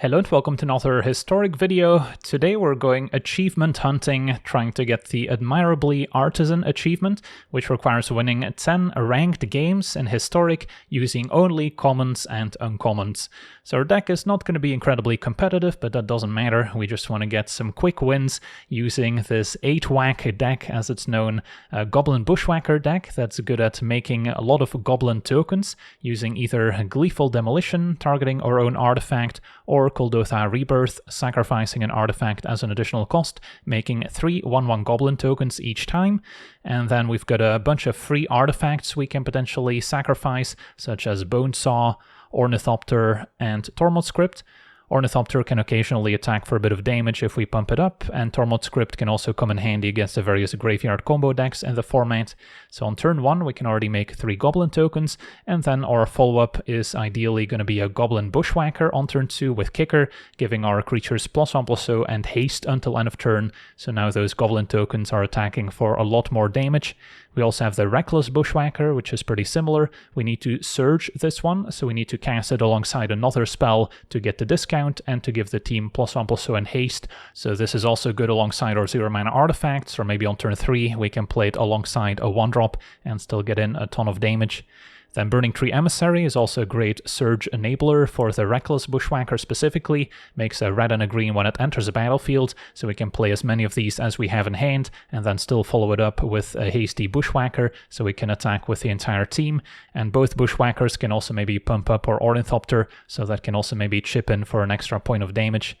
Hello and welcome to another historic video. Today we're going achievement hunting, trying to get the Admirably Artisan achievement, which requires winning 10 ranked games in historic using only commons and uncommons. So our deck is not going to be incredibly competitive, but that doesn't matter. We just want to get some quick wins using this 8-whack deck, as it's known, a Goblin Bushwhacker deck that's good at making a lot of Goblin tokens, using either Gleeful Demolition, targeting our own artifact, or Kuldotha Rebirth, sacrificing an artifact as an additional cost, making 3 1/1 Goblin tokens each time. And then we've got a bunch of free artifacts we can potentially sacrifice, such as Bonesaw, Ornithopter, and Tormod Script. Ornithopter can occasionally attack for a bit of damage if we pump it up, and Tormod Script can also come in handy against the various graveyard combo decks in the format. So on turn 1 we can already make 3 Goblin tokens, and then our follow-up is ideally going to be a Goblin Bushwhacker on turn 2 with Kicker, giving our creatures +1/+0 and haste until end of turn, so now those Goblin tokens are attacking for a lot more damage. We also have the Reckless Bushwhacker, which is pretty similar. We need to surge this one, so we need to cast it alongside another spell to get the discount and to give the team +1/+0 and haste. So this is also good alongside our 0-mana artifacts, or maybe on turn 3 we can play it alongside a 1-drop and still get in a ton of damage. Then Burning Tree Emissary is also a great surge enabler for the Reckless Bushwhacker specifically, makes a red and a green when it enters the battlefield, so we can play as many of these as we have in hand, and then still follow it up with a hasty Bushwhacker, so we can attack with the entire team. And both Bushwhackers can also maybe pump up our Ornithopter, so that can also maybe chip in for an extra point of damage.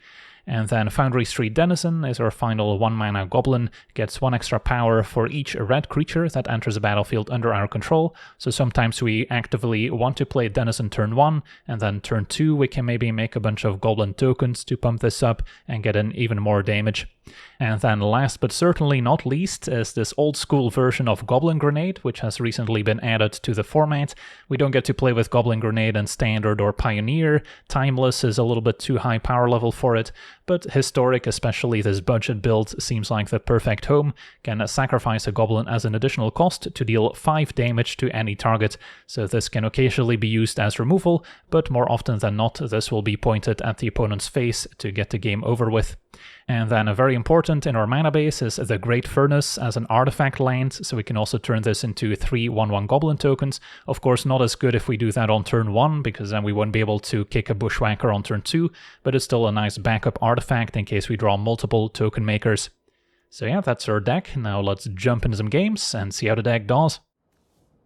And then Foundry Street Denizen is our final 1-mana goblin, gets 1 extra power for each red creature that enters the battlefield under our control. So sometimes we actively want to play Denizen turn 1, and then turn 2 we can maybe make a bunch of goblin tokens to pump this up and get in even more damage. And then last but certainly not least is this old school version of Goblin Grenade, which has recently been added to the format. We don't get to play with Goblin Grenade in Standard or Pioneer. Timeless is a little bit too high power level for it, but Historic, especially this budget build, seems like the perfect home. Can sacrifice a Goblin as an additional cost to deal 5 damage to any target, so this can occasionally be used as removal, but more often than not this will be pointed at the opponent's face to get the game over with. And then very important in our mana base is the Great Furnace as an artifact land, so we can also turn this into 3 1/1 Goblin tokens. Of course not as good if we do that on turn 1, because then we won't be able to kick a Bushwhacker on turn 2, but it's still a nice backup artifact in case we draw multiple token makers. So yeah, that's our deck. Now let's jump into some games and see how the deck does.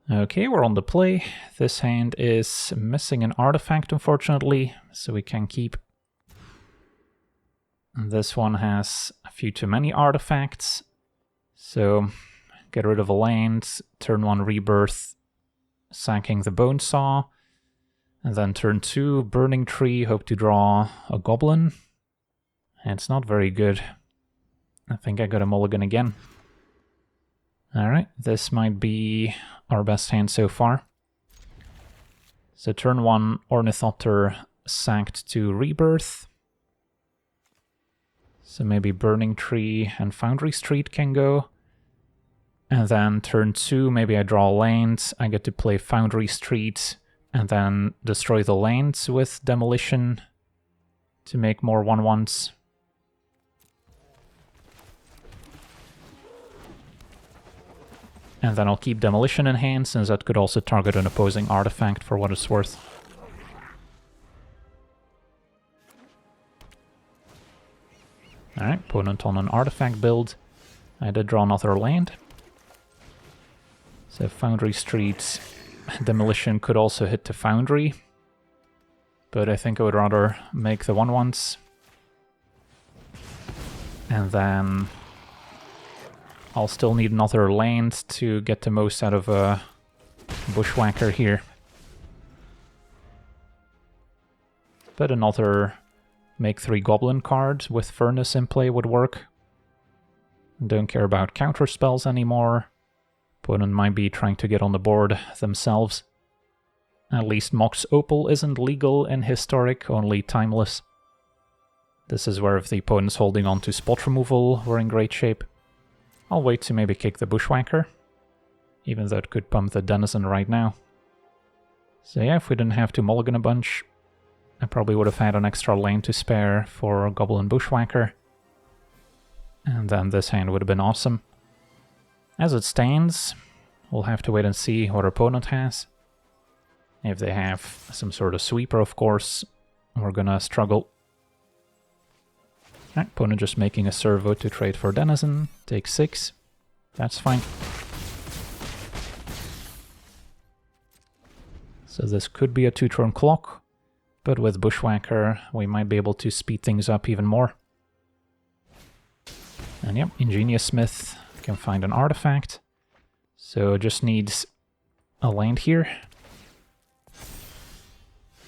Okay, we're on the play. This hand is missing an artifact unfortunately, so we can keep. This one has a few too many artifacts, so get rid of a land, turn 1 Rebirth, sacking the Bonesaw, and then turn 2 Burning Tree, hope to draw a Goblin. It's not very good. I think I got a mulligan again. Alright, this might be our best hand so far. So turn 1 Ornithopter sacked to Rebirth. So maybe Burning Tree and Foundry Street can go. And then turn 2, maybe I draw lands, I get to play Foundry Street, and then destroy the lands with Demolition to make more 1/1s. And then I'll keep Demolition in hand, since that could also target an opposing artifact for what it's worth. Alright, opponent on an artifact build. I did draw another land. So Foundry Street, Demolition could also hit to Foundry, but I think I would rather make the 1/1s. And then I'll still need another land to get the most out of a Bushwhacker here. But another make 3 Goblin cards with Furnace in play would work. Don't care about counter spells anymore. Opponent might be trying to get on the board themselves. At least Mox Opal isn't legal in Historic, only Timeless. This is where if the opponent's holding on to spot removal, we're in great shape. I'll wait to maybe kick the Bushwhacker, even though it could pump the Denizen right now. So yeah, if we didn't have to mulligan a bunch, I probably would have had an extra lane to spare for Goblin Bushwhacker. And then this hand would have been awesome. As it stands, we'll have to wait and see what our opponent has. If they have some sort of sweeper, of course, we're gonna struggle. Right, opponent just making a servo to trade for Denizen. Take 6. That's fine. So this could be a 2-turn clock, but with Bushwhacker we might be able to speed things up even more. And yep, Ingenious Smith can find an artifact. So just needs a land here.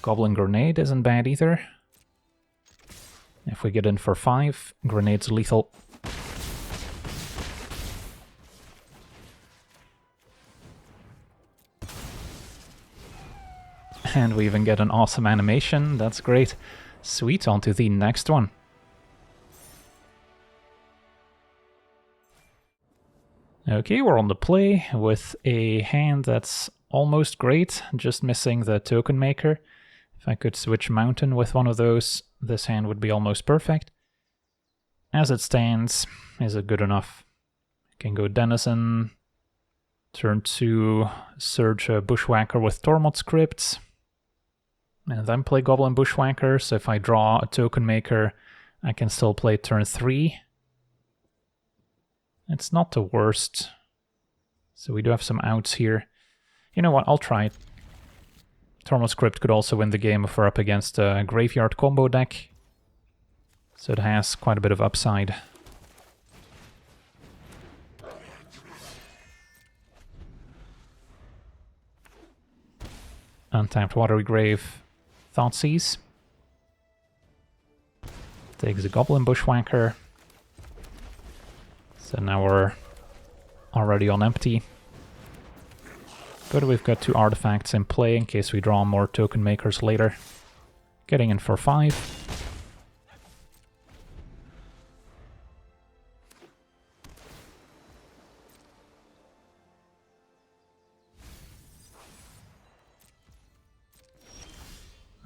Goblin Grenade isn't bad either. If we get in for 5, Grenade's lethal. And we even get an awesome animation, that's great. Sweet, on to the next one. Okay, we're on the play with a hand that's almost great, just missing the token maker. If I could switch mountain with one of those, this hand would be almost perfect. As it stands, is it good enough? Can go Denizen, turn 2, Surge Bushwhacker with Tormod scripts, and then play Goblin Bushwhacker, so if I draw a token maker, I can still play turn 3. It's not the worst. So we do have some outs here. You know what, I'll try it. Tormod script could also win the game if we're up against a graveyard combo deck. So it has quite a bit of upside. Untapped Watery Grave, Thoughtseize. Takes the Goblin Bushwhacker. So now we're already on empty. But we've got 2 artifacts in play in case we draw more token makers later. Getting in for 5.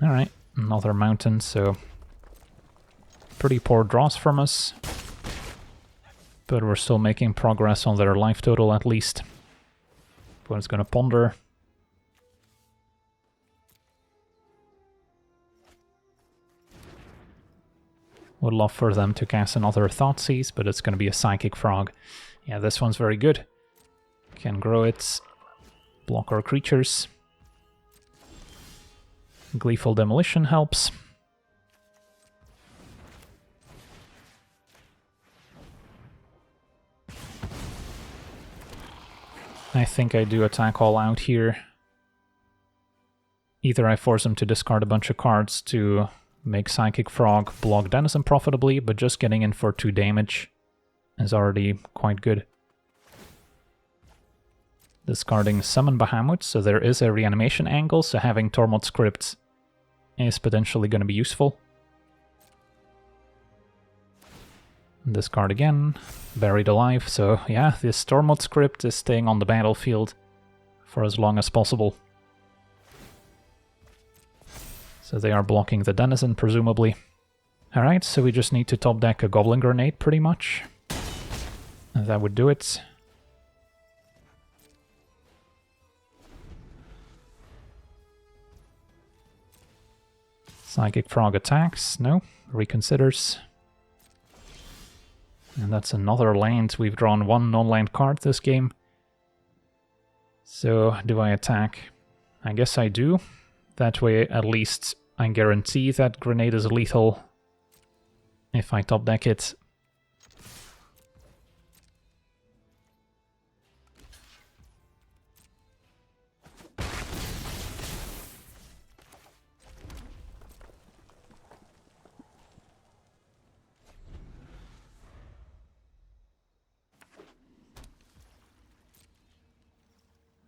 Alright, another mountain, so pretty poor draws from us. But we're still making progress on their life total at least. Opponent's gonna ponder. Would love for them to cast another Thoughtseize, but it's gonna be a Psychic Frog. Yeah, this one's very good. Can grow it, block our creatures. Gleeful Demolition helps. I think I do attack all out here. Either I force him to discard a bunch of cards to make Psychic Frog block Denizen profitably, but just getting in for 2 damage is already quite good. Discarding Summon Bahamut, so there is a reanimation angle, so having Tormod scripts is potentially going to be useful. Discard again, Buried Alive, so yeah, this Tormod script is staying on the battlefield for as long as possible. So they are blocking the Denizen, presumably. Alright, so we just need to top deck a Goblin Grenade, pretty much. And that would do it. Psychic Frog attacks, no, reconsiders. And that's another land. We've drawn 1 non-land card this game. So, do I attack? I guess I do. That way, at least, I guarantee that Grenade is lethal if I top deck it.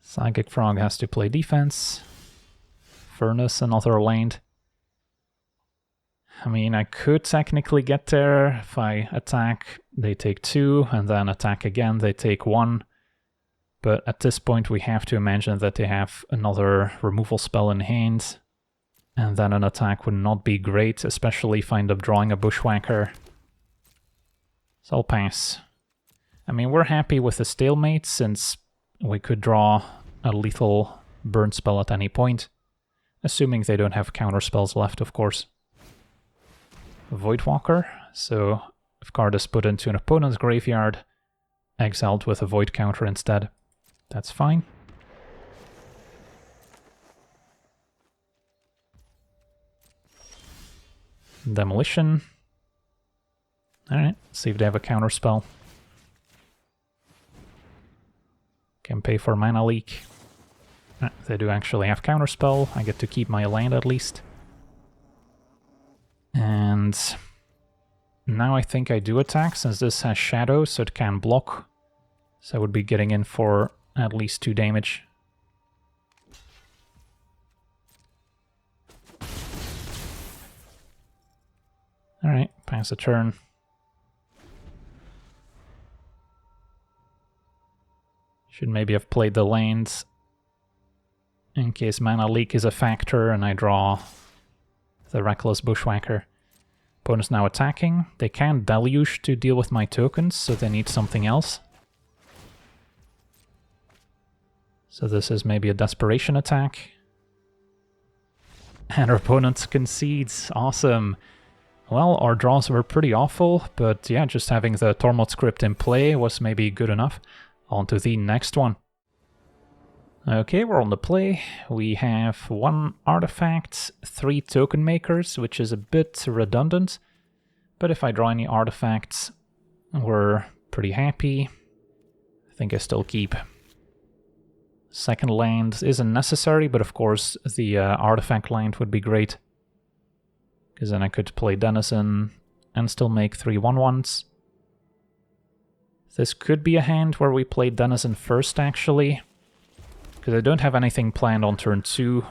Psychic Frog has to play defense. Furnace, another land. I mean, I could technically get there. If I attack, they take 2, and then attack again, they take 1. But at this point, we have to imagine that they have another removal spell in hand. And then an attack would not be great, especially if I end up drawing a Bushwhacker. So I'll pass. I mean, we're happy with the stalemate, since we could draw a lethal burn spell at any point. Assuming they don't have counter spells left, of course. Voidwalker, so if card is put into an opponent's graveyard, exiled with a void counter instead. That's fine. Demolition. Alright, see if they have a counter spell. Can pay for mana leak. They do actually have counter spell. I get to keep my land at least. And now I think I do attack, since this has shadow, so it can block. So I would be getting in for at least 2 damage. Alright, pass a turn. Should maybe have played the lands in case mana leak is a factor and I draw the Reckless Bushwhacker. Opponent's now attacking. They can't Deluge to deal with my tokens, so they need something else. So this is maybe a desperation attack. And our opponent concedes. Awesome. Well, our draws were pretty awful, but yeah, just having the Tormod script in play was maybe good enough. On to the next one. Okay, we're on the play. We have 1 artifact, 3 token makers, which is a bit redundant. But if I draw any artifacts, we're pretty happy. I think I still keep. Second land isn't necessary, but of course the artifact land would be great. Because then I could play Denizen and still make 3 1/1s. This could be a hand where we play Denizen first, actually. Because I don't have anything planned on turn 2.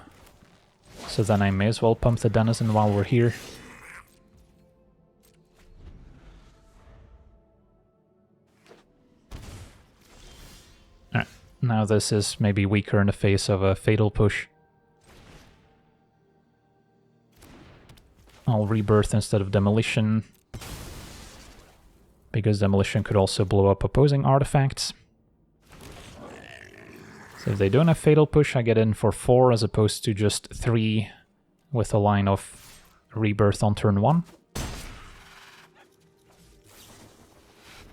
So then I may as well pump the Denizen while we're here. Alright, now this is maybe weaker in the face of a Fatal Push. I'll Rebirth instead of Demolition, because Demolition could also blow up opposing artifacts. So if they don't have Fatal Push, I get in for 4 as opposed to just 3 with a line of Rebirth on turn 1.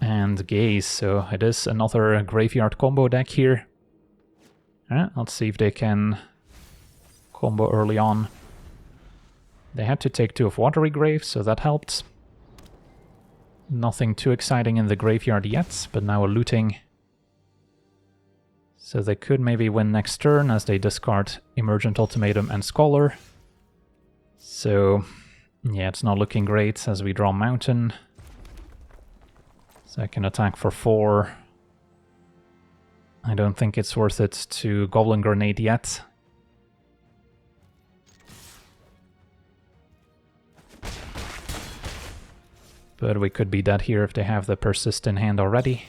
And Gaze, so it is another graveyard combo deck here. Alright, let's see if they can combo early on. They had to take 2 of Watery Grave, so that helped. Nothing too exciting in the graveyard yet, but now a looting. So they could maybe win next turn as they discard Emergent Ultimatum and Scholar. So yeah, it's not looking great as we draw Mountain. So I can attack for 4. I don't think it's worth it to Goblin Grenade yet. But we could be dead here if they have the Persist in hand already.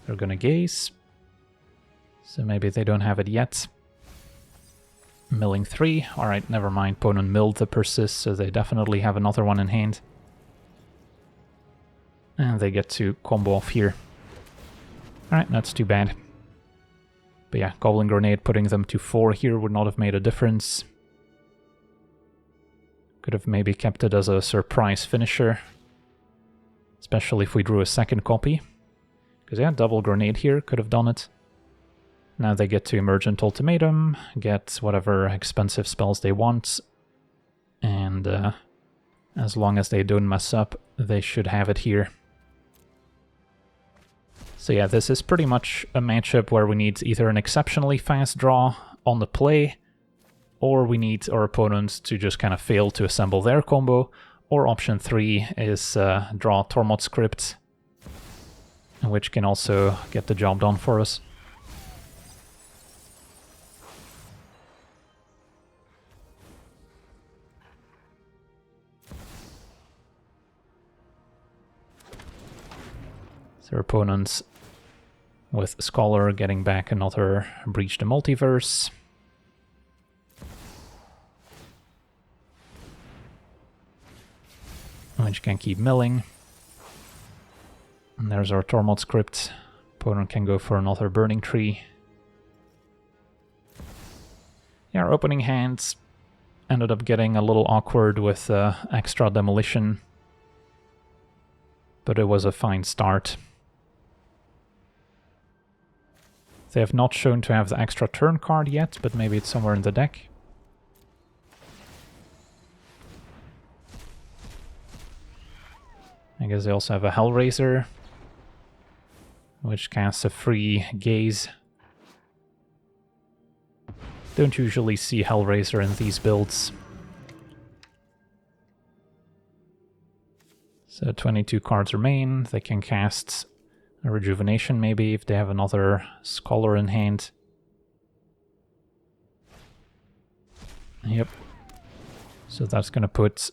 They're gonna Gaze. So maybe they don't have it yet. Milling 3. Alright, never mind. Opponent milled the Persist, so they definitely have another one in hand. And they get to combo off here. Alright, that's too bad. But yeah, Goblin Grenade putting them to 4 here would not have made a difference. Could have maybe kept it as a surprise finisher. Especially if we drew a second copy. Because yeah, double Grenade here could have done it. Now they get to Emergent Ultimatum, get whatever expensive spells they want. And as long as they don't mess up, they should have it here. So yeah, this is pretty much a matchup where we need either an exceptionally fast draw on the play, or we need our opponents to just kind of fail to assemble their combo, or option 3 is draw Tormod script, which can also get the job done for us. So our opponents with Scholar getting back another Breach the Multiverse. which can keep milling. And there's our Tormod script. Opponent can go for another Burning Tree. Yeah, our opening hand ended up getting a little awkward with extra demolition, but it was a fine start. They have not shown to have the extra turn card yet, but maybe it's somewhere in the deck. I guess they also have a Hellraiser, which casts a free gaze. Don't usually see Hellraiser in these builds. So 22 cards remain. They can cast a Rejuvenation maybe if they have another Scholar in hand. Yep. So that's going to put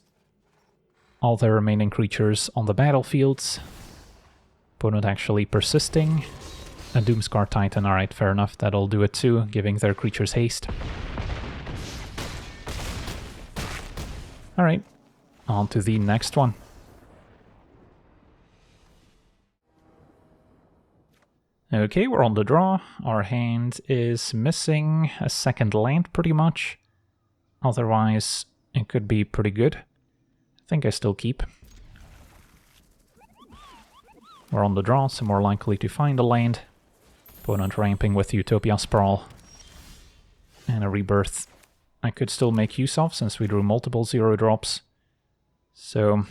all their remaining creatures on the battlefields. Opponent actually persisting. A Doomscar Titan, alright, fair enough, that'll do it too, giving their creatures haste. Alright, on to the next one. Okay, we're on the draw. Our hand is missing a second land pretty much. Otherwise, it could be pretty good. I think I still keep. We're on the draw, so more likely to find a land. Opponent ramping with Utopia Sprawl. And a Rebirth I could still make use of, since we drew multiple 0-drops. So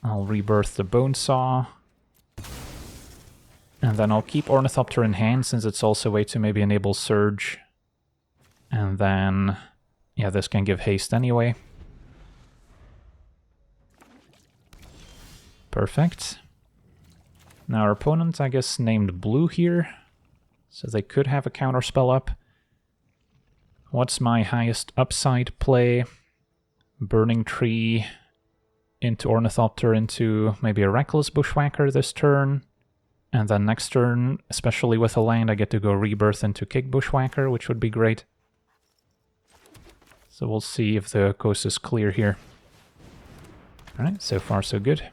I'll Rebirth the Bonesaw. And then I'll keep Ornithopter in hand, since it's also a way to maybe enable Surge. And then, yeah, this can give haste anyway. Perfect. Now our opponent, I guess, named blue here, so they could have a counterspell up. What's my highest upside play? Burning Tree into Ornithopter into maybe a Reckless Bushwhacker this turn. And then next turn, especially with a land, I get to go Rebirth into Kick Bushwhacker, which would be great. So we'll see if the coast is clear here. Alright, so far so good.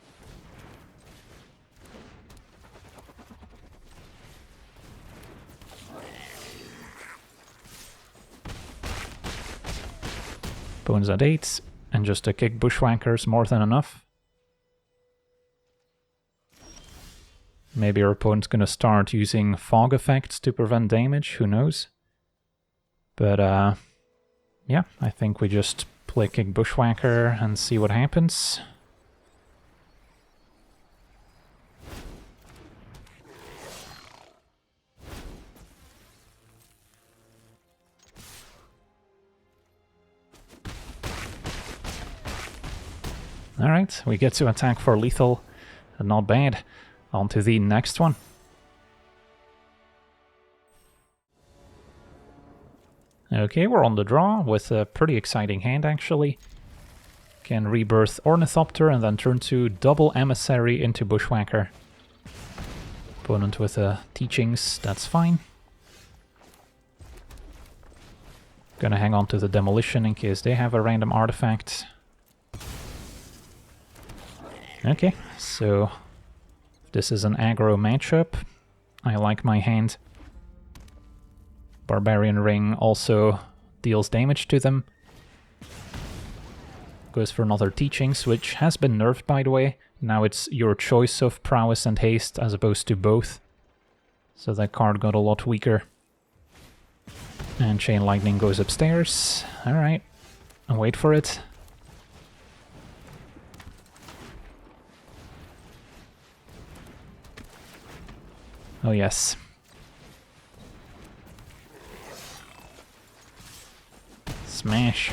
Bones at 8, and just a Kick Bushwhacker's more than enough. Maybe our opponent's gonna start using fog effects to prevent damage, who knows? But yeah, I think we just play Kick Bushwhacker and see what happens. Alright, we get to attack for lethal, not bad. On to the next one. Okay, we're on the draw with a pretty exciting hand actually. Can Rebirth Ornithopter and then turn to double Emissary into Bushwhacker. Opponent with Teachings, that's fine. Gonna hang on to the Demolition in case they have a random artifact. Okay, so this is an aggro matchup. I like my hand. Barbarian Ring also deals damage to them. Goes for another Teachings, which has been nerfed by the way. Now it's your choice of Prowess and Haste as opposed to both. So that card got a lot weaker. And Chain Lightning goes upstairs. Alright, I'll wait for it. Oh yes. Smash.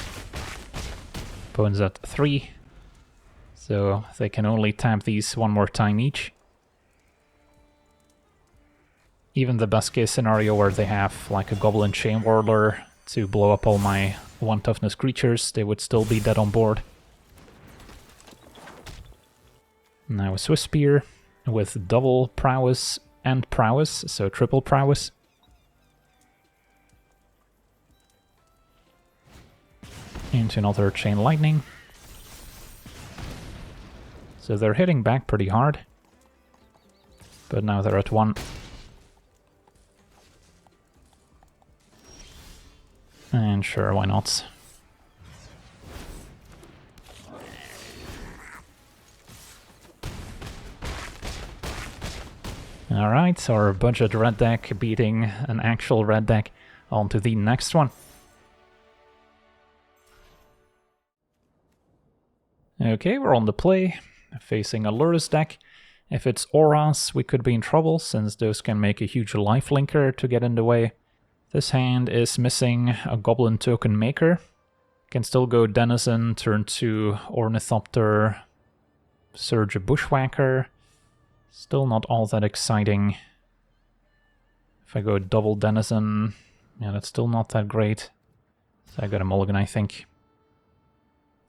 Opponent's at 3. So they can only tap these one more time each. Even the best case scenario where they have like a Goblin Chain Whirler to blow up all my 1 toughness creatures, they would still be dead on board. Now a Swiss Spear with double Prowess and Prowess, so triple Prowess. Into another Chain Lightning. So they're hitting back pretty hard. But now they're at 1. And sure, why not? Alright, our budget red deck beating an actual red deck. On to the next one. Okay, we're on the play, facing a Lurrus deck. If it's auras, we could be in trouble, since those can make a huge lifelinker to get in the way. This hand is missing a Goblin Token Maker. Can still go Denizen, turn 2 Ornithopter, Surge a Bushwhacker. Still not all that exciting. If I go double Denizen, yeah, that's still not that great. So I got a mulligan, I think.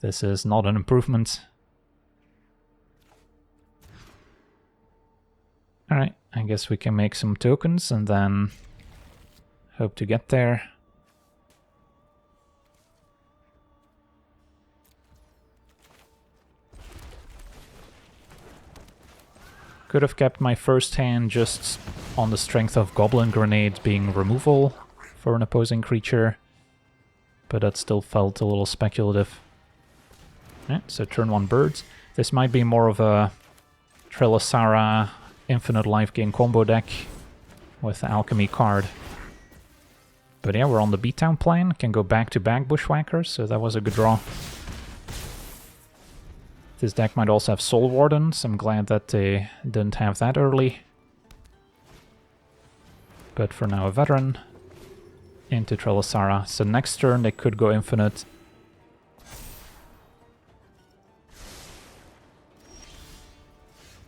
This is not an improvement. Alright, I guess we can make some tokens and then hope to get there. Could have kept my first hand just on the strength of Goblin Grenade being removal for an opposing creature, but that still felt a little speculative. Yeah, so turn 1 birds. This might be more of a Trilasara infinite life gain combo deck with the Alchemy card. But yeah, we're on the beatdown plan, can go back-to-back Bushwhackers, so that was a good draw. This deck might also have Soul Wardens. I'm glad that they didn't have that early. But for now, a Veteran into Trilasara. So next turn they could go infinite.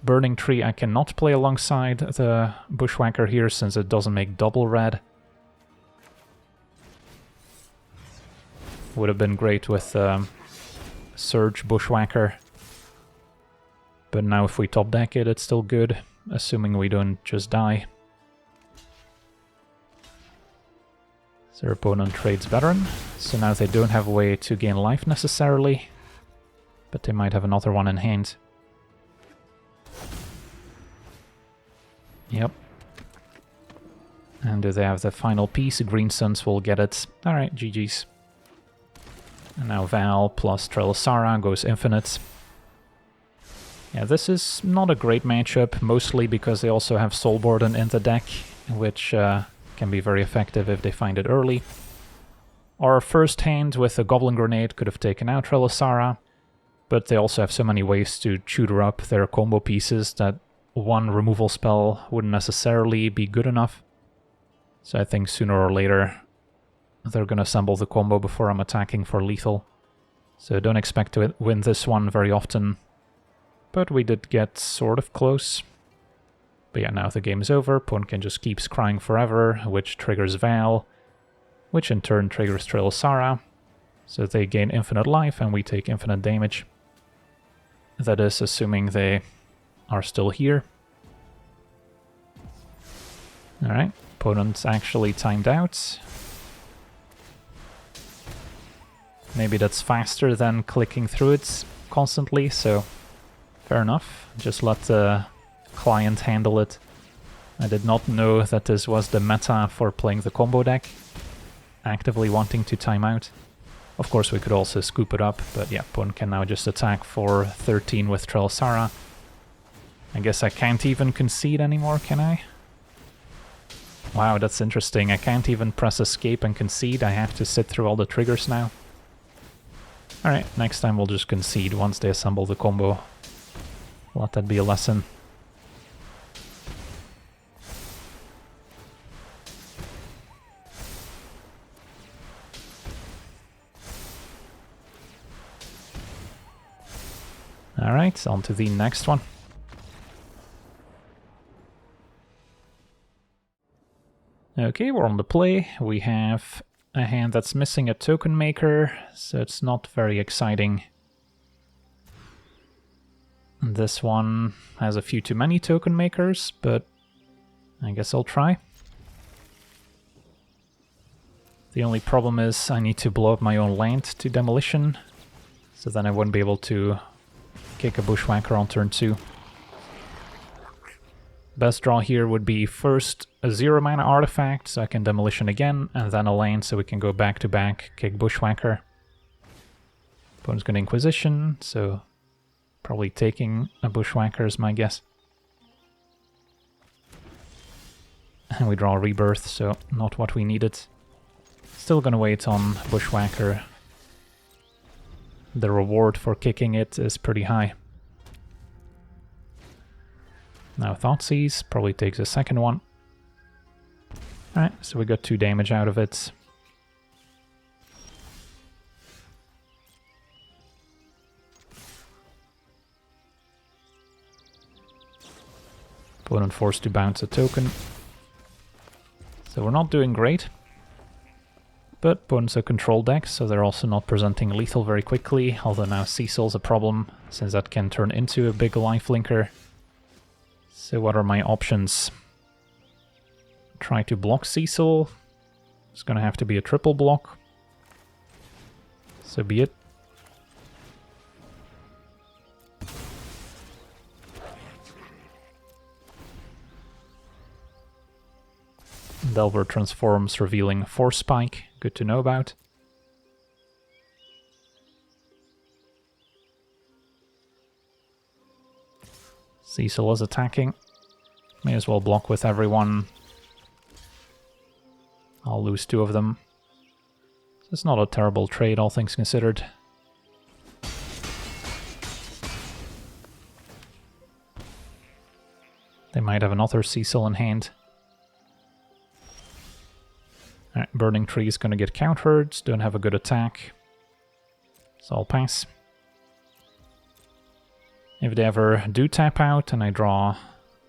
Burning Tree I cannot play alongside the Bushwhacker here, since it doesn't make double red. Would have been great with Surge Bushwhacker. But now if we top deck it, it's still good, assuming we don't just die. So their opponent trades Veteran, so now they don't have a way to gain life necessarily, but they might have another one in hand. Yep. And do they have the final piece? Green Suns will get it. Alright, GG's. And now Val plus Trilasara goes infinite. Yeah, this is not a great matchup, mostly because they also have Soulburden in the deck, which can be very effective if they find it early. Our first hand with a Goblin Grenade could have taken out Trilasara, but they also have so many ways to tutor up their combo pieces that one removal spell wouldn't necessarily be good enough. So I think sooner or later they're gonna assemble the combo before I'm attacking for lethal. So don't expect to win this one very often. But we did get sort of close. But yeah, now the game is over. Pumpkin just keeps crying forever, which triggers Val, which in turn triggers Trilasara. So they gain infinite life and we take infinite damage. That is assuming they are still here. Alright, opponent's actually timed out. Maybe that's faster than clicking through it constantly, so fair enough. Just let the client handle it. I did not know that this was the meta for playing the combo deck, actively wanting to time out. Of course we could also scoop it up, but yeah, opponent can now just attack for 13 with Trilasara. I guess I can't even concede anymore, can I? Wow, that's interesting. I can't even press escape and concede. I have to sit through all the triggers now. Alright, next time we'll just concede once they assemble the combo. Let that be a lesson. Alright, on to the next one. Okay, we're on the play. We have a hand that's missing a token maker, so it's not very exciting. This one has a few too many token makers, but I guess I'll try. The only problem is I need to blow up my own land to demolition, so then I wouldn't be able to kick a Bushwhacker on turn 2. Best draw here would be first a 0 mana artifact, so I can Demolition again, and then a land so we can go back to back, kick Bushwhacker. Opponent's going to Inquisition, so probably taking a Bushwhacker is my guess. And we draw a Rebirth, so not what we needed. Still going to wait on Bushwhacker. The reward for kicking it is pretty high. Now Thoughtseize probably takes a second one. Alright, so we got 2 damage out of it. Opponent forced to bounce a token. So we're not doing great. But opponent's a control deck, so they're also not presenting lethal very quickly, although now Cecil's a problem, since that can turn into a big lifelinker. So what are my options? Try to block Cecil. It's gonna have to be a triple block. So be it. Delver transforms, revealing Force Spike. Good to know about. Cecil is attacking. May as well block with everyone. I'll lose 2 of them. So it's not a terrible trade, all things considered. They might have another Cecil in hand. Alright, Burning Tree is going to get countered. Don't have a good attack. So I'll pass. If they ever do tap out and I draw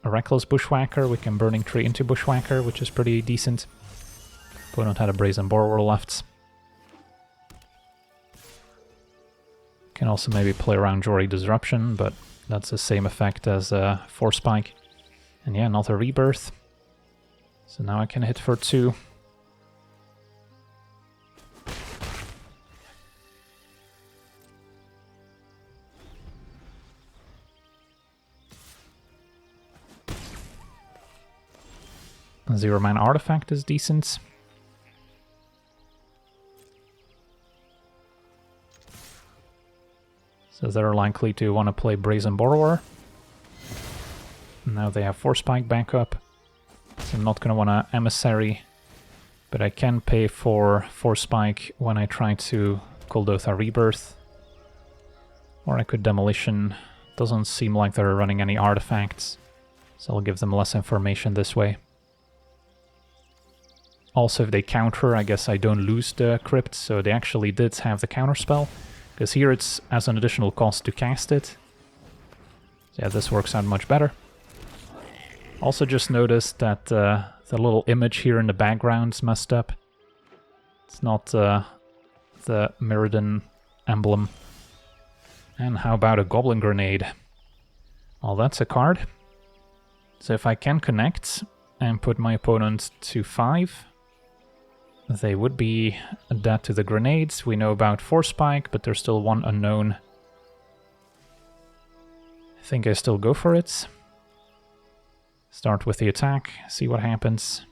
a Reckless Bushwhacker, we can Burning Tree into Bushwhacker, which is pretty decent. Opponent had a Brazen Borrower left. Can also maybe play around Jory Disruption, but that's the same effect as Force Spike. And yeah, another Rebirth. So now I can hit for 2. A 0 mana artifact is decent. So they're likely to want to play Brazen Borrower. Now they have Force Spike backup. So I'm not going to want to Emissary, but I can pay for Force Spike when I try to Kuldotha Rebirth. Or I could Demolition. Doesn't seem like they're running any artifacts, so I'll give them less information this way. Also, if they counter, I guess I don't lose the Crypt, so they actually did have the counterspell, because here it's as an additional cost to cast it. So yeah, this works out much better. Also just noticed that the little image here in the background's messed up. It's not the Mirrodin emblem. And how about a Goblin Grenade? Well, that's a card. So if I can connect and put my opponent to 5, they would be dead to the grenades. We know about Force Spike, but there's still one unknown. I think I still go for it. Start with the attack, see what happens.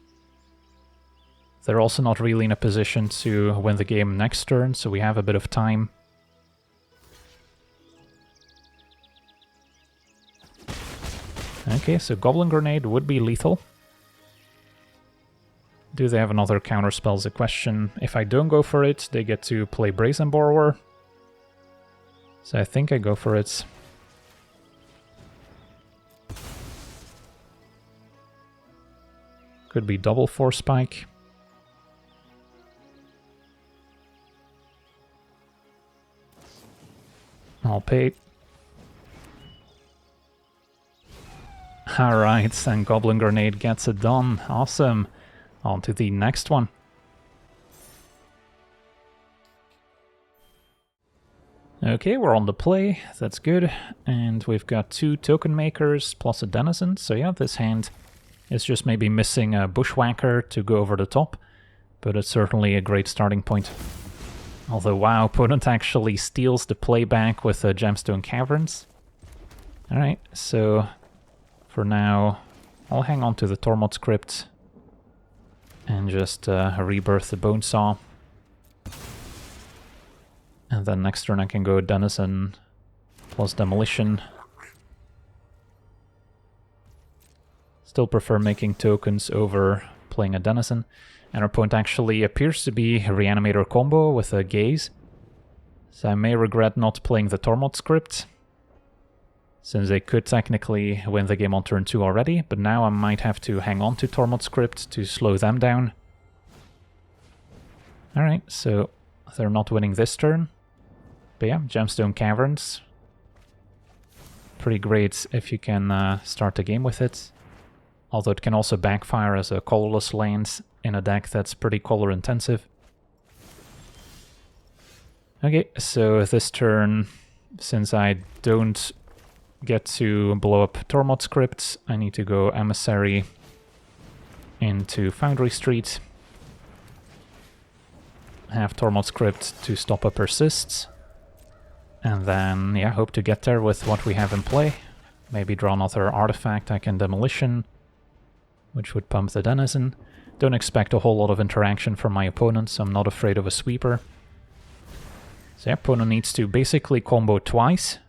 They're also not really in a position to win the game next turn, so we have a bit of time. Okay, so Goblin Grenade would be lethal. Do they have another counterspell is a question. If I don't go for it, they get to play Brazen Borrower. So I think I go for it. Could be double Force Spike. I'll pay. Alright, and Goblin Grenade gets it done. Awesome. On to the next one. Okay, we're on the play. That's good. And we've got 2 token makers plus a Denizen. So yeah, this hand is just maybe missing a Bushwhacker to go over the top. But it's certainly a great starting point. Although, wow, opponent actually steals the playback with the Gemstone Caverns. Alright, so for now, I'll hang on to the Tormod script and just rebirth the Bonesaw. And then next turn I can go Denizen plus Demolition. Still prefer making tokens over playing a Denizen. And our opponent actually appears to be a Reanimator combo with a Gaze. So I may regret not playing the Tormod script, since they could technically win the game on turn 2 already, but now I might have to hang on to Tormod script to slow them down. Alright, so they're not winning this turn. But yeah, Gemstone Caverns. Pretty great if you can start the game with it. Although it can also backfire as a colorless land in a deck that's pretty color intensive. Okay, so this turn, since I don't get to blow up Tormod script, I need to go Emissary into Foundry Street. Have Tormod script to stop a Persists. And then, yeah, hope to get there with what we have in play. Maybe draw another artifact I can Demolition, which would pump the Denizen. Don't expect a whole lot of interaction from my opponent, so I'm not afraid of a sweeper. So yeah, opponent needs to basically combo twice,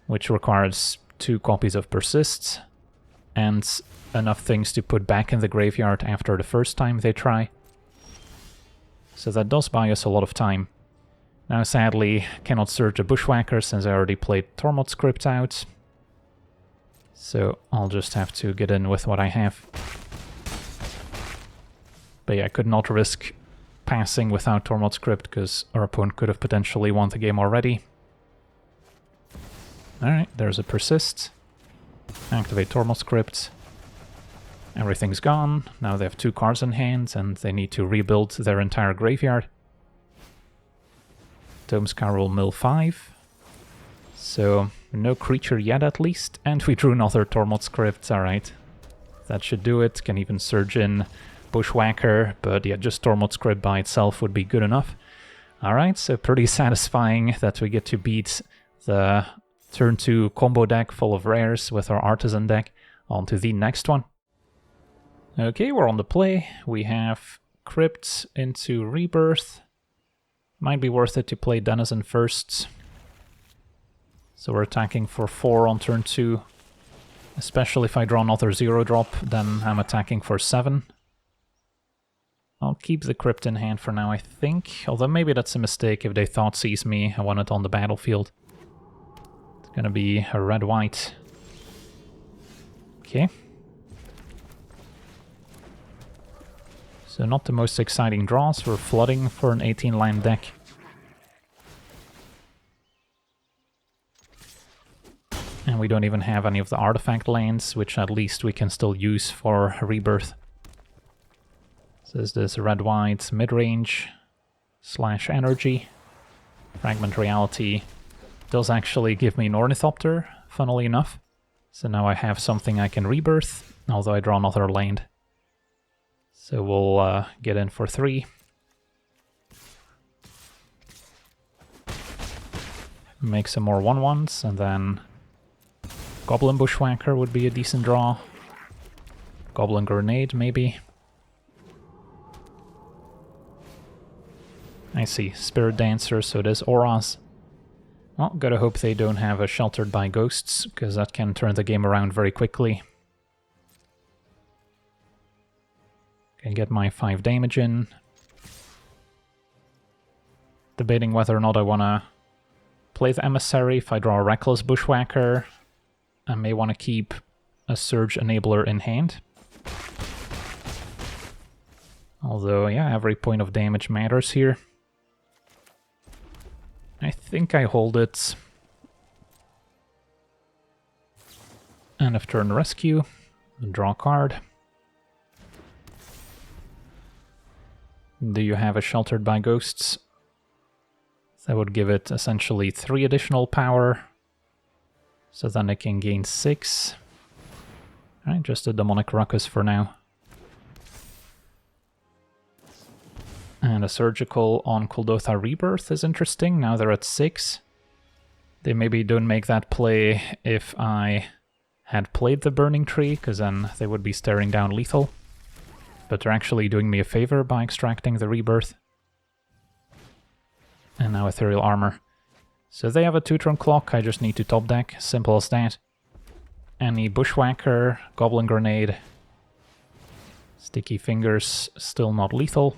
which requires 2 copies of Persists, and enough things to put back in the graveyard after the first time they try. So that does buy us a lot of time. Now sadly, cannot search a Bushwhacker since I already played Tormod script out. So I'll just have to get in with what I have. But yeah, I could not risk passing without Tormod script because our opponent could have potentially won the game already. Alright, there's a Persist. Activate Tormod script. Everything's gone. Now they have 2 cards in hand and they need to rebuild their entire graveyard. Tomescar will mill 5. So no creature yet at least. And we drew another Tormod script, alright. That should do it. Can even surge in Bushwhacker, but yeah, just Tormod script by itself would be good enough. Alright, so pretty satisfying that we get to beat the turn 2 combo deck full of rares with our Artisan deck. On to the next one. Okay, we're on the play. We have Crypt into Rebirth. Might be worth it to play Denizen first. So we're attacking for 4 on turn 2. Especially if I draw another 0-drop, then I'm attacking for 7. I'll keep the Crypt in hand for now, I think. Although maybe that's a mistake if they Thoughtseize me. I want it on the battlefield. It's gonna be a red-white. Okay. So not the most exciting draws. We're flooding for an 18-land deck. And we don't even have any of the artifact lands, which at least we can still use for Rebirth. So is this red-white mid-range / energy. Fragment Reality does actually give me an Ornithopter, funnily enough. So now I have something I can rebirth, although I draw another land. So we'll get in for 3. Make some more 1/1s, and then Goblin Bushwhacker would be a decent draw. Goblin Grenade, maybe. I see, Spirit Dancer, so it is Auras. Well, gotta hope they don't have a Sheltered by Ghosts, because that can turn the game around very quickly. Can get my 5 damage in. Debating whether or not I wanna play the Emissary. If I draw a Reckless Bushwhacker, I may want to keep a Surge Enabler in hand. Although, yeah, every point of damage matters here. I think I hold it. End of turn rescue. Draw a card. Do you have a Sheltered by Ghosts? That would give it essentially 3 additional power. So then it can gain 6. Alright, just a Demonic Ruckus for now. And a surgical on Kuldotha Rebirth is interesting. Now they're at 6. They maybe don't make that play if I had played the Burning Tree, because then they would be staring down lethal. But they're actually doing me a favor by extracting the Rebirth. And now Ethereal Armor. So they have a 2-turn clock, I just need to top deck, simple as that. Any Bushwhacker, Goblin Grenade. Sticky Fingers, still not lethal.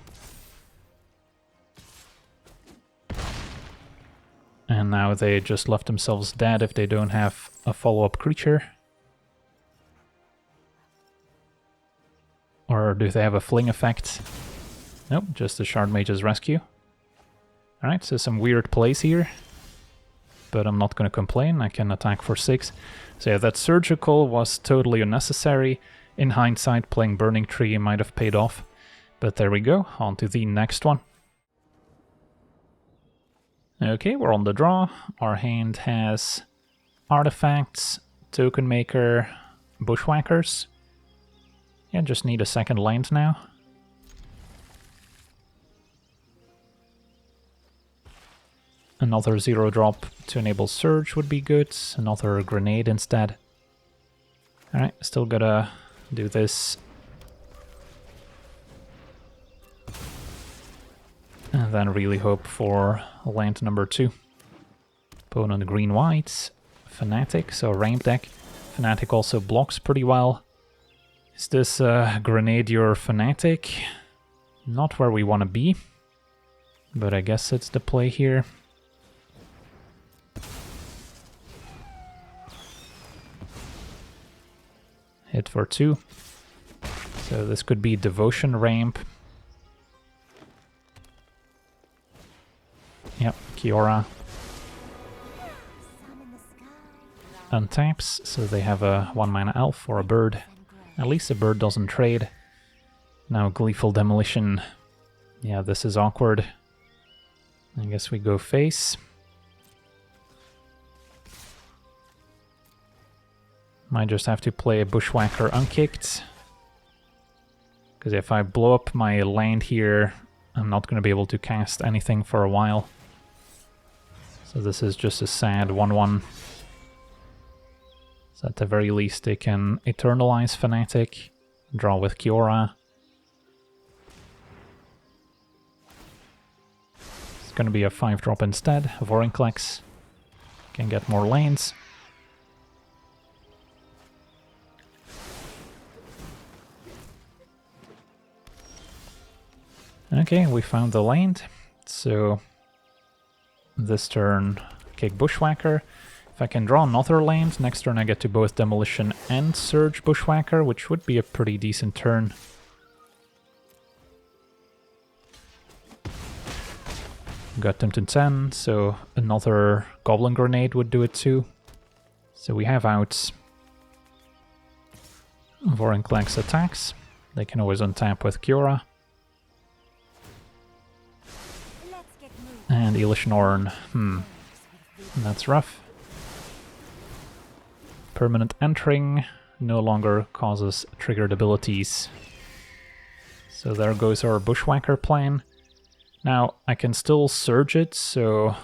And now they just left themselves dead if they don't have a follow-up creature. Or do they have a fling effect? Nope, just the Shard Mage's Rescue. Alright, so some weird plays here. But I'm not going to complain, I can attack for 6. So yeah, that surgical was totally unnecessary. In hindsight, playing Burning Tree might have paid off. But there we go, on to the next one. Okay, we're on the draw. Our hand has artifacts, token maker, bushwhackers. Yeah, just need a second land now. Another 0-drop to enable Surge would be good. Another grenade instead. Alright, still gotta do this. And then really hope for land number 2. Opponent green-white. Fnatic, so ramp deck. Fnatic also blocks pretty well. Is this Grenadier Fnatic? Not where we want to be. But I guess it's the play here. Hit for 2. So this could be Devotion ramp. Yep, Kiora. Untaps, so they have a 1-mana elf or a bird. At least the bird doesn't trade. Now Gleeful Demolition. Yeah, this is awkward. I guess we go face. Might just have to play a Bushwhacker unkicked. Because if I blow up my land here, I'm not going to be able to cast anything for a while. So this is just a sad 1-1. So at the very least they can Eternalize Fnatic, draw with Kiora. It's going to be a 5-drop instead, Vorinclex. Can get more lanes. Okay, we found the land. So this turn, kick Bushwhacker. If I can draw another land, next turn I get to both Demolition and Surge Bushwhacker, which would be a pretty decent turn. Got them to 10, so another Goblin Grenade would do it too. So we have outs. Vorinclex attacks. They can always untap with Kiora. And Elish Norn. That's rough. Permanent entering no longer causes triggered abilities. So there goes our Bushwhacker plan. Now, I can still Surge it, so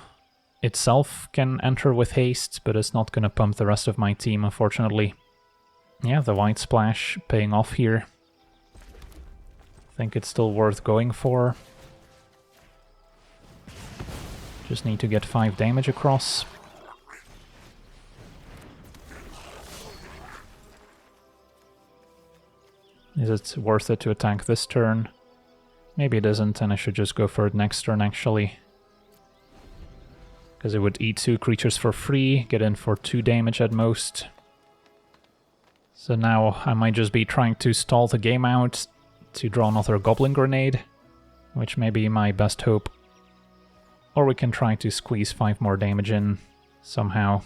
itself can enter with haste, but it's not going to pump the rest of my team, unfortunately. Yeah, the White Splash paying off here. I think it's still worth going for. Just need to get 5 damage across. Is it worth it to attack this turn? Maybe it isn't, and I should just go for it next turn, actually. Because it would eat 2 creatures for free, get in for 2 damage at most. So now I might just be trying to stall the game out to draw another Goblin Grenade, which may be my best hope. Or we can try to squeeze 5 more damage in somehow.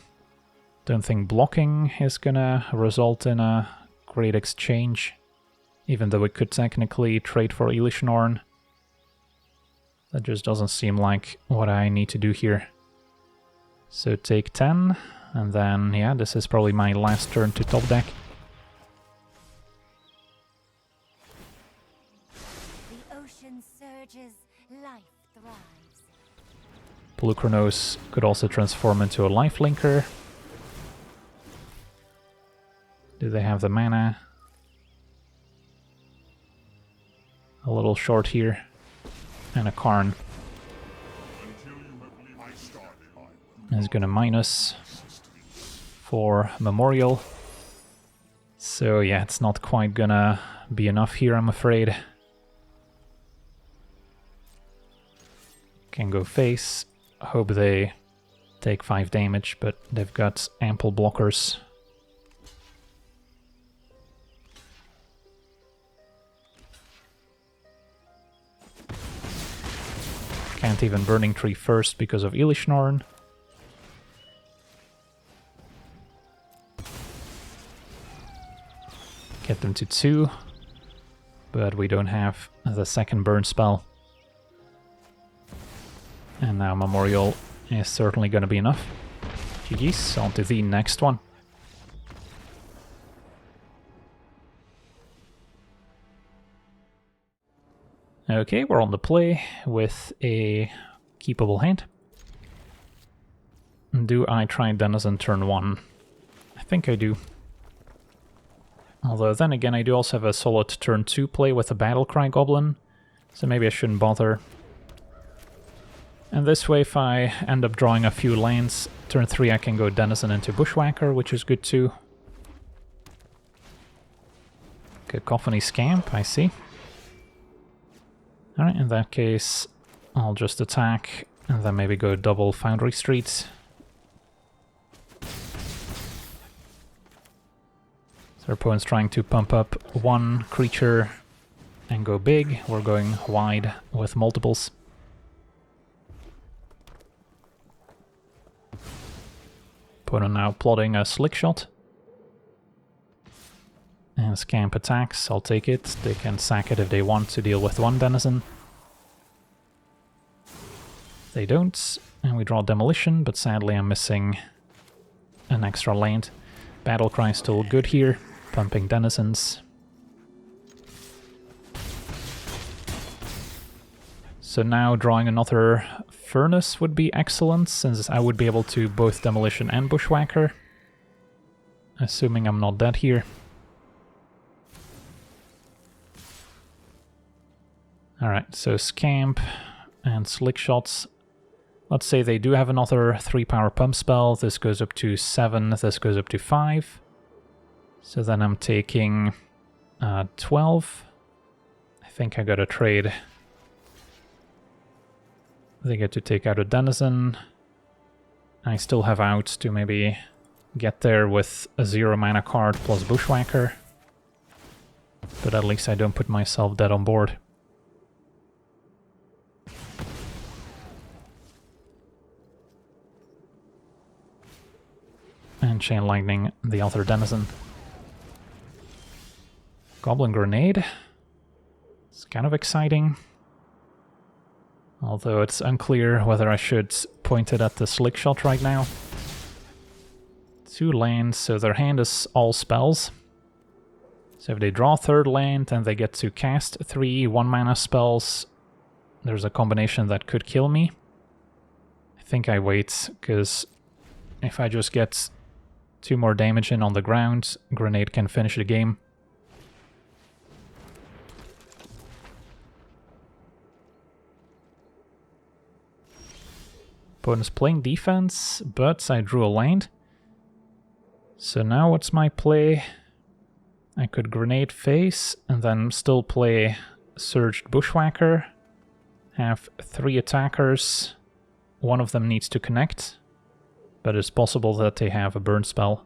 Don't think blocking is gonna result in a great exchange, even though we could technically trade for Elish Norn. That just doesn't seem like what I need to do here. So take 10, and then, yeah, this is probably my last turn to top deck. The ocean surges Polukranos could also transform into a life linker. Do they have the mana? A little short here. And a Karn. Is gonna minus for Memorial. So yeah, it's not quite gonna be enough here, I'm afraid. Can go face. Hope they take 5 damage, but they've got ample blockers. Can't even Burning Tree first because of Ilishnorn. Get them to 2, but we don't have the second burn spell. And now Memorial is certainly going to be enough. GG's, on to the next one. Okay, we're on the play with a keepable hand. Do I try Denizen turn 1? I think I do. Although then again, I do also have a solid turn 2 play with a Battlecry Goblin, so maybe I shouldn't bother. And this way, if I end up drawing a few lands, turn 3 I can go Denizen into Bushwhacker, which is good too. Cacophony Scamp, I see. Alright, in that case, I'll just attack, and then maybe go double Foundry Street. So our opponent's trying to pump up one creature and go big. We're going wide with multiples. Opponent now plotting a Slick Shot. And Scamp attacks, I'll take it. They can sack it if they want to deal with one Denizen. They don't, and we draw Demolition, but sadly I'm missing an extra land. Battlecry still good here, pumping Denizens. So now drawing another Furnace would be excellent, since I would be able to both Demolition and Bushwhacker. Assuming I'm not dead here. Alright, so Scamp and Slick Shots. Let's say they do have another 3-power pump spell. This goes up to 7, this goes up to 5. So then I'm taking 12. I think I gotta trade. They get to take out a Denizen. I still have out to maybe get there with a 0 mana card plus Bushwhacker. But at least I don't put myself dead on board. And Chain Lightning the other Denizen. Goblin Grenade. It's kind of exciting. Although it's unclear whether I should point it at the Slick Shot right now. 2 lands, so their hand is all spells. So if they draw 3rd land and they get to cast 3 1-mana spells, there's a combination that could kill me. I think I wait, because if I just get 2 more damage in on the ground, Grenade can finish the game. Opponent's playing defense, but I drew a land. So now what's my play? I could Grenade face, and then still play Surged Bushwhacker. Have 3 attackers. One of them needs to connect. But it's possible that they have a burn spell.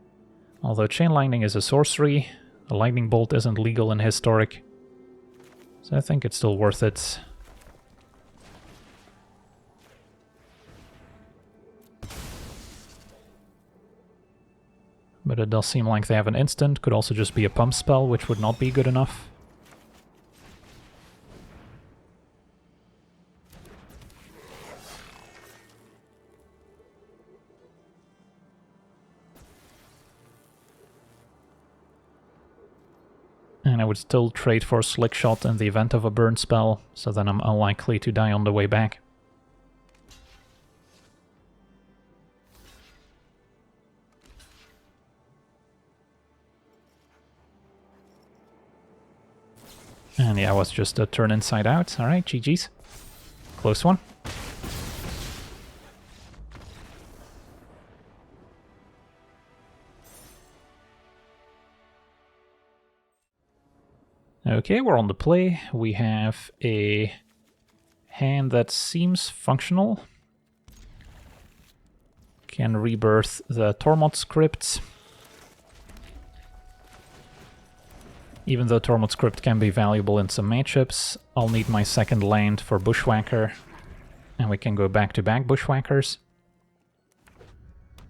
Although Chain Lightning is a sorcery, a Lightning Bolt isn't legal in Historic. So I think it's still worth it. But it does seem like they have an instant, could also just be a pump spell, which would not be good enough. And I would still trade for Slick Shot in the event of a burn spell, so then I'm unlikely to die on the way back. And yeah, it was just a turn inside out. Alright, GG's. Close one. Okay, we're on the play. We have a hand that seems functional. Can rebirth the Tormod script. Even though Tormod script can be valuable in some matchups, I'll need my second land for Bushwhacker. And we can go back-to-back Bushwhackers.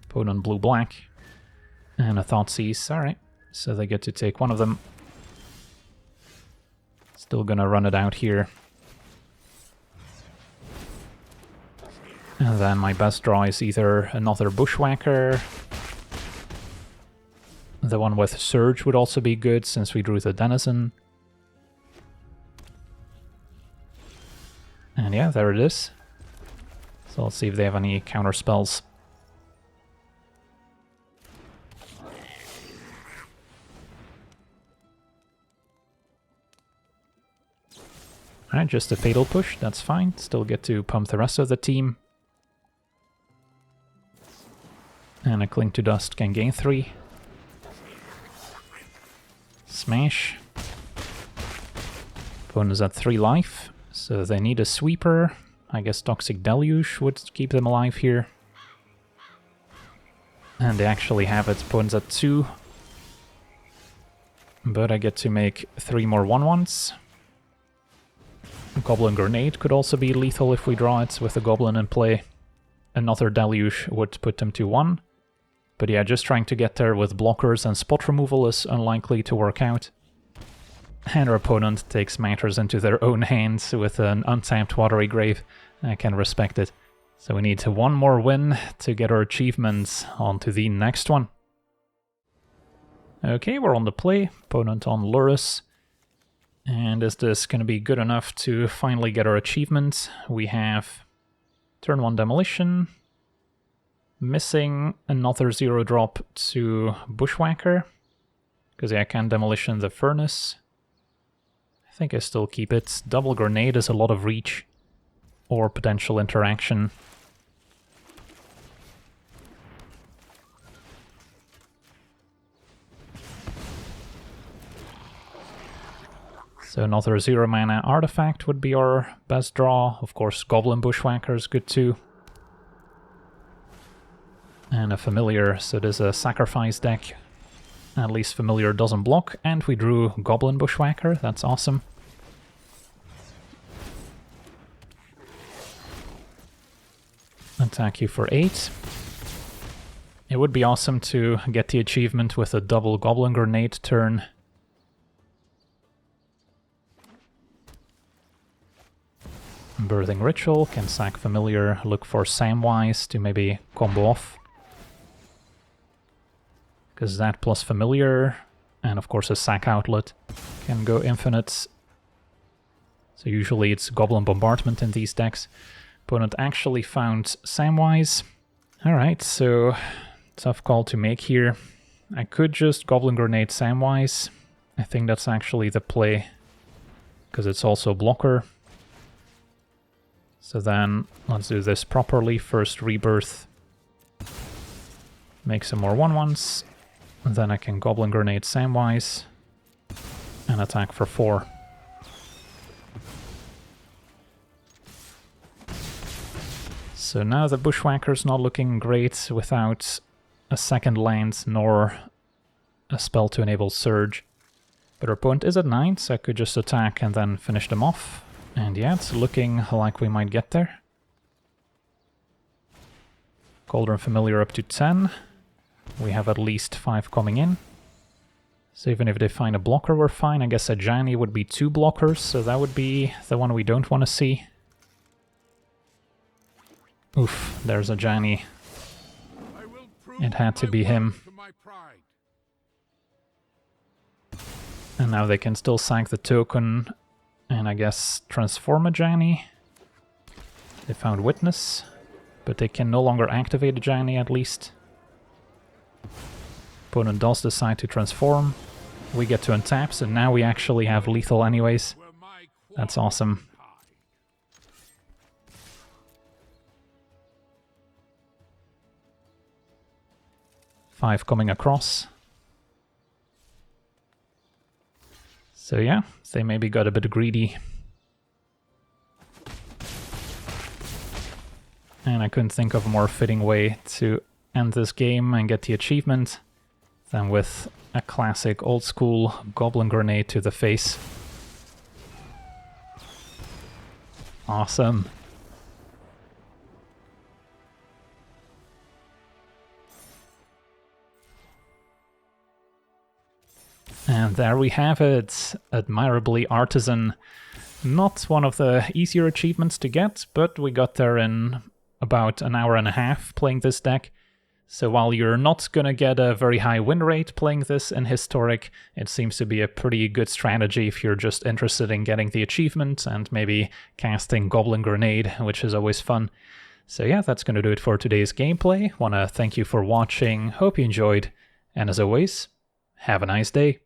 Opponent blue-black. And a Thoughtseize, alright. So they get to take one of them. Still gonna run it out here. And then my best draw is either another Bushwhacker. The one with Surge would also be good, since we drew the Denizen. And yeah, there it is. So let's see if they have any counter spells. Alright, just a Fatal Push, that's fine. Still get to pump the rest of the team. And a Cling to Dust can gain 3. Smash. Opponent's at 3 life, so they need a sweeper. I guess Toxic Deluge would keep them alive here. And they actually have it. Opponent's at 2. But I get to make 3 more 1/1s. Goblin Grenade could also be lethal if we draw it with a Goblin in play. Another Deluge would put them to 1. But yeah, just trying to get there with blockers and spot removal is unlikely to work out. And our opponent takes matters into their own hands with an untapped Watery Grave. I can respect it. So we need one more win to get our achievements onto the next one. Okay, we're on the play. Opponent on Lurrus. And is this going to be good enough to finally get our achievement? We have turn 1 Demolition. Missing another 0-drop to Bushwhacker. Because yeah, I can Demolition the Furnace. I think I still keep it. Double Grenade is a lot of reach. Or potential interaction. So another 0-mana artifact would be our best draw. Of course, Goblin Bushwhacker is good too. And a Familiar, so there's a sacrifice deck. At least Familiar doesn't block, and we drew Goblin Bushwhacker, that's awesome. Attack you for 8. It would be awesome to get the achievement with a double Goblin Grenade turn. Birthing Ritual, can sack Familiar, look for Samwise to maybe combo off. Because that plus Familiar, and of course a sack outlet, can go infinite. So usually it's Goblin Bombardment in these decks. Opponent actually found Samwise. Alright, so tough call to make here. I could just Goblin Grenade Samwise. I think that's actually the play, because it's also blocker. So then, let's do this properly. First Rebirth. Make some more 1/1s. And then I can Goblin Grenade Samwise. And attack for 4. So now the Bushwhacker's not looking great without a second land nor a spell to enable Surge. But our opponent is at 9, so I could just attack and then finish them off. And yeah, it's looking like we might get there. Cauldron Familiar up to 10. We have at least 5 coming in. So even if they find a blocker, we're fine. I guess a Ajani would be 2 blockers, so that would be the one we don't want to see. Oof, there's a Ajani. It had to be him. And now they can still sack the token. And I guess transform a Ajani. They found Witness, but they can no longer activate a Ajani at least. Opponent does decide to transform. we get to untap, so now we actually have lethal anyways. That's awesome. Five coming across. So yeah, they maybe got a bit greedy. And I couldn't think of a more fitting way to end this game and get the achievement than with a classic old school Goblin Grenade to the face. Awesome. And there we have it, Admirably Artisan. Not one of the easier achievements to get, but we got there in about an hour and a half playing this deck. So while you're not gonna get a very high win rate playing this in Historic, it seems to be a pretty good strategy if you're just interested in getting the achievement and maybe casting Goblin Grenade, which is always fun. So yeah, that's gonna do it for today's gameplay. Wanna thank you for watching, hope you enjoyed, and as always, have a nice day.